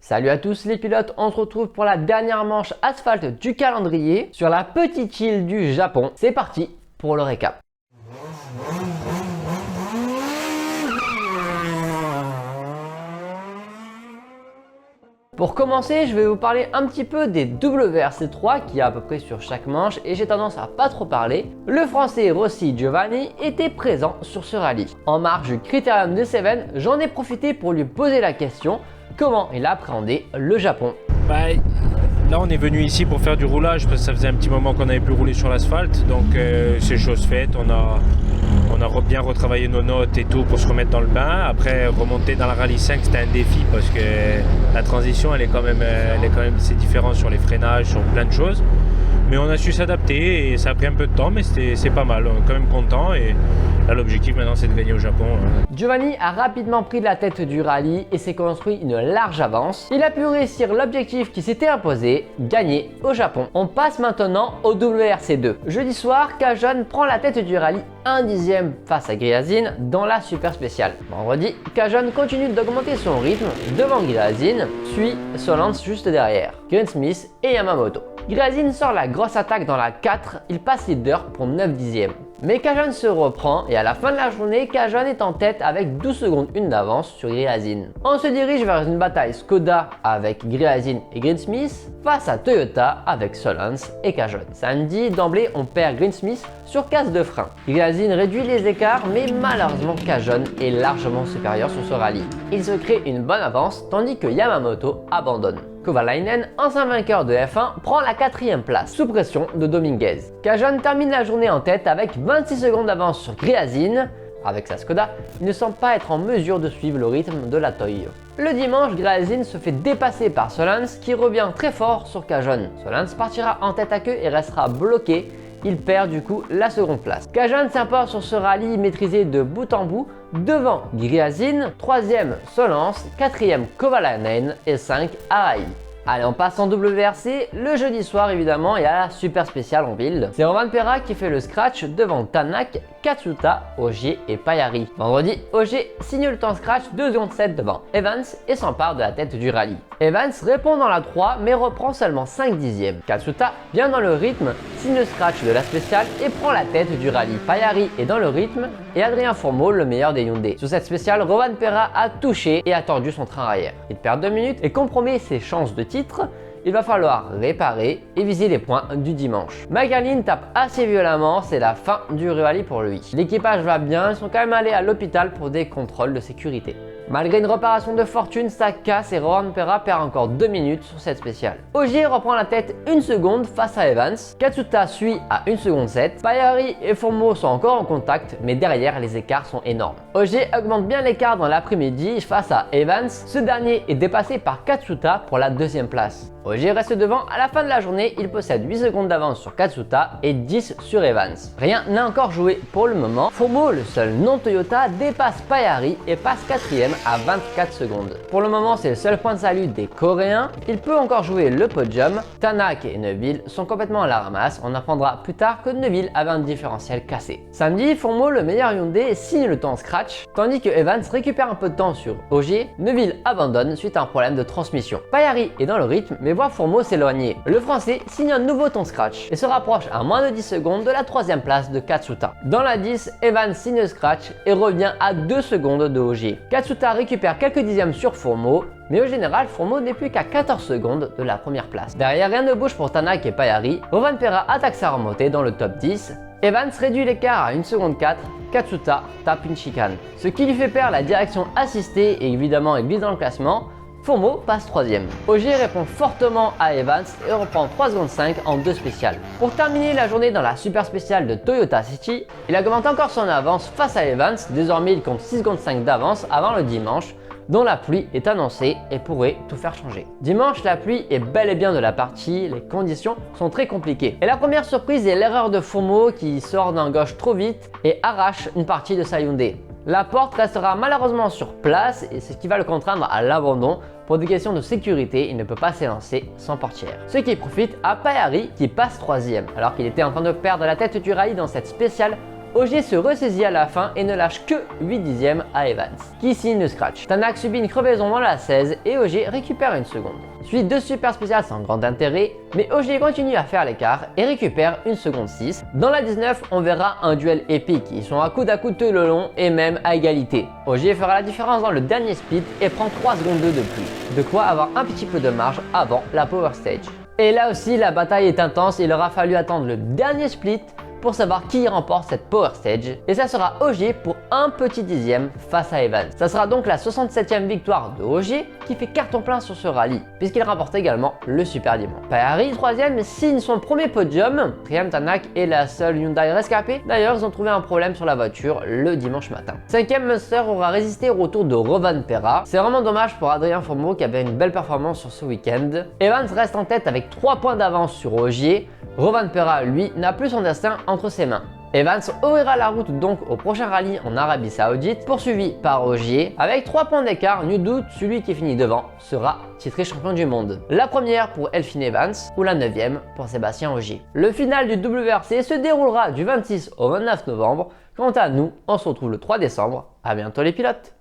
Salut à tous les pilotes, on se retrouve pour la dernière manche asphalte du calendrier sur la petite île du Japon. C'est parti pour le récap. Pour commencer, je vais vous parler un petit peu des WRC3 qu'il y a à peu près sur chaque manche et j'ai tendance à pas trop parler. Le français Rossi Giovanni était présent sur ce rallye. En marge du Critérium de Seven, j'en ai profité pour lui poser la question comment il appréhendait le Japon. Là on est venu ici pour faire du roulage parce que ça faisait un petit moment qu'on n'avait plus roulé sur l'asphalte, donc c'est chose faite, on a bien retravaillé nos notes et tout pour se remettre dans le bain. Après remonter dans la Rallye 5 c'était un défi parce que la transition elle est quand même c'est différent sur les freinages, sur plein de choses. Mais on a su s'adapter et ça a pris un peu de temps, mais c'est pas mal, on est quand même content et là l'objectif maintenant c'est de gagner au Japon. Giovanni a rapidement pris la tête du rallye et s'est construit une large avance. Il a pu réussir l'objectif qui s'était imposé, gagner au Japon. On passe maintenant au WRC2. Jeudi soir, Kajon prend la tête du rallye 1 dixième face à Griazin dans la super spéciale. Vendredi, Kajon continue d'augmenter son rythme devant Griazin, suit Solans juste derrière, Greensmith et Yamamoto. Griazin sort la grosse attaque dans la 4, il passe leader pour 9 dixièmes. Mais Kajon se reprend et à la fin de la journée, Kajon est en tête avec 12 secondes 1 d'avance sur Griazin. On se dirige vers une bataille Skoda avec Griazin et Greensmith face à Toyota avec Solans et Kajon. Samedi, d'emblée, on perd Greensmith sur casse de frein. Griazin réduit les écarts, mais malheureusement Kajon est largement supérieur sur ce rallye. Il se crée une bonne avance tandis que Yamamoto abandonne. Kovalainen, ancien vainqueur de F1, prend la 4e place sous pression de Dominguez. Kajon termine la journée en tête avec 26 secondes d'avance sur Griazin. Avec sa Skoda, il ne semble pas être en mesure de suivre le rythme de la Toy. Le dimanche, Griazin se fait dépasser par Solans qui revient très fort sur Kajon. Solans partira en tête à queue et restera bloqué. Il perd du coup la seconde place. Kajon s'impose sur ce rallye maîtrisé de bout en bout devant Griazin, 3e Solans, 4e Kovalainen et 5 Arai. Allez, on passe en WRC, le jeudi soir évidemment, il y a la super spéciale en ville. C'est Rovanperä qui fait le scratch devant Tanak, Katsuta, Ogier et Paillari. Vendredi, Ogier signe le temps scratch 2 secondes 7 devant Evans et s'empare de la tête du rallye. Evans répond dans la 3 mais reprend seulement 5 dixièmes. Katsuta, bien dans le rythme, signe le scratch de la spéciale et prend la tête du rallye. Paillari est dans le rythme et Adrien Fourmeau le meilleur des Hyundai. Sur cette spéciale, Rovanperä a touché et a tordu son train arrière. Il perd 2 minutes et compromet ses chances de titre. Il va falloir réparer et viser les points du dimanche. Magalin tape assez violemment, c'est la fin du rallye pour lui. L'équipage va bien, ils sont quand même allés à l'hôpital pour des contrôles de sécurité. Malgré une réparation de fortune, ça casse et Rovanperä perd encore 2 minutes sur cette spéciale. Ogier reprend la tête 1 seconde face à Evans. Katsuta suit à 1 seconde 7. Paillari et Fourmeau sont encore en contact, mais derrière les écarts sont énormes. Ogier augmente bien l'écart dans l'après-midi face à Evans. Ce dernier est dépassé par Katsuta pour la 2e place. Ogier reste devant à la fin de la journée, il possède 8 secondes d'avance sur Katsuta et 10 sur Evans. Rien n'a encore joué pour le moment. Fourmeau, le seul non Toyota, dépasse Paillari et passe 4e à 24 secondes. Pour le moment, c'est le seul point de salut des Coréens. Il peut encore jouer le podium. Tanak et Neuville sont complètement à la ramasse. On apprendra plus tard que Neuville avait un différentiel cassé. Samedi, Fourmeau, le meilleur Hyundai, signe le temps scratch, tandis que Evans récupère un peu de temps sur Ogier. Neuville abandonne suite à un problème de transmission. Paillari est dans le rythme, mais voit Fourmeau s'éloigner. Le français signe un nouveau temps scratch et se rapproche à moins de 10 secondes de la 3e place de Katsuta. Dans la 10, Evans signe le scratch et revient à 2 secondes de Ogier. Katsuta récupère quelques dixièmes sur Fourmeau, mais au général, Fourmeau n'est plus qu'à 14 secondes de la première place. Derrière, rien ne bouge pour Tanak et Paillari. Rovanperä attaque sa remontée dans le top 10. Evans réduit l'écart à 1 seconde 4. Katsuta tape une chicane, ce qui lui fait perdre la direction assistée et évidemment il glisse dans le classement. Fourmeau passe 3e. Ogier répond fortement à Evans et reprend 3 secondes 5 en 2 spéciales. Pour terminer la journée dans la super spéciale de Toyota City, il augmente encore son avance face à Evans. Désormais, il compte 6 secondes 5 d'avance avant le dimanche, dont la pluie est annoncée et pourrait tout faire changer. Dimanche, la pluie est bel et bien de la partie, les conditions sont très compliquées. Et la première surprise est l'erreur de Fourmeau qui sort d'un gauche trop vite et arrache une partie de sa Hyundai. La porte restera malheureusement sur place et c'est ce qui va le contraindre à l'abandon. Pour des questions de sécurité, il ne peut pas s'élancer sans portière. Ce qui profite à Paillari qui passe 3e. Alors qu'il était en train de perdre la tête du rallye dans cette spéciale, Ogier se ressaisit à la fin et ne lâche que 8 dixièmes à Evans, qui signe le scratch. Tanak subit une crevaison dans la 16 et Ogier récupère une seconde. Suite de super spéciales sans grand intérêt, mais Ogier continue à faire l'écart et récupère une seconde 6. Dans la 19, on verra un duel épique, ils sont à coude tout le long et même à égalité. Ogier fera la différence dans le dernier split et prend 3 secondes 2 de plus, de quoi avoir un petit peu de marge avant la power stage. Et là aussi la bataille est intense, il aura fallu attendre le dernier split pour savoir qui remporte cette power stage et ça sera Ogier pour un petit dixième face à Evans. Ça sera donc la 67e victoire de Ogier qui fait carton plein sur ce rallye puisqu'il remporte également le super diamant. Paris 3e signe son premier podium. Priam Tanak est la seule Hyundai rescapée. D'ailleurs ils ont trouvé un problème sur la voiture le dimanche matin. 5e Munster aura résisté au retour de Rovanperä. C'est vraiment dommage pour Adrien Fourmeau qui avait une belle performance sur ce week-end. Evans reste en tête avec 3 points d'avance sur Ogier. Rovanperä, lui, n'a plus son destin entre ses mains. Evans ouvrira la route donc au prochain rallye en Arabie Saoudite, poursuivi par Ogier. Avec 3 points d'écart, nul doute, celui qui finit devant sera titré champion du monde. La première pour Elfyn Evans ou la 9e pour Sébastien Ogier. Le final du WRC se déroulera du 26 au 29 novembre. Quant à nous, on se retrouve le 3 décembre. À bientôt les pilotes!